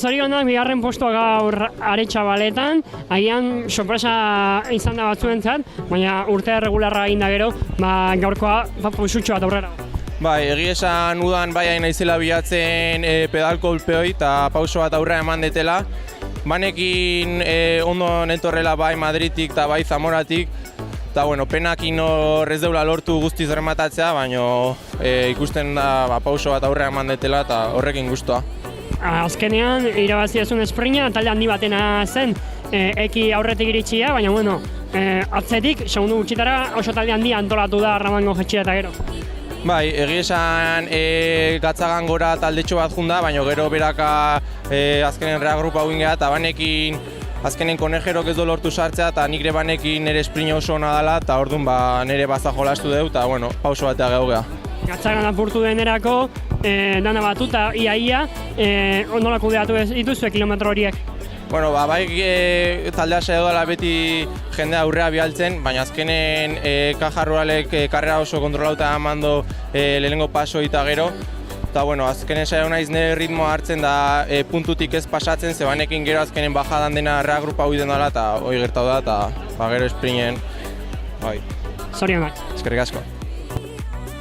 zorionak bigarren postua gaur Aretxabaletan, agian sorpresa izan da batzuentzat, baina urte regularra egin da gero, gaurkoa pausutxo bat aurrera. Bai, egia esan udan bai hain naizela bilatzen pedal kolpeoi eta pauso bat aurrera eman detela. Banekin ondo netorrela bai Madridik eta bai Zamoratik, eta penakin hor ez deula lortu guztiz rematatzea, baina ikusten da pauso bat aurrera eman detela eta horrekin guztua. Azkenean, irabazi ezun esprinta, talde handi batena zen, eki aurretik iritsia, baina atzetik, segundu gutxitara oso talde handi antolatu da Ramango jetxia eta gero. Bai, egia esan Gatzagan gora taldetxo bat junda, baina gero beraka azkenen reagrupa egin geha, eta banekin azkenen konejerok ez du lortu sartzea, eta nik banekin nire sprint oso ona dela, eta orduan nire baza jolastu dugu, eta pauso batea gehu geha. Gatzagan apurtu denerako, dana batuta ia-ia, nola kudeatu dituzue kilometro horiek? Bai taldea saiatu dela beti jendea aurrea bialtzen, baina azkenen Kajarrualek karrera oso kontrolauta emando lehenengo paso eta gero. Eta azkenen saiatu naiz nire ritmoa hartzen da puntutik ez pasatzen, zebanekin gero azkenen bajadan dena reagrupa huiden dela eta hori gertatu da, eta gero espringen. Zorionak. Eskerrik asko.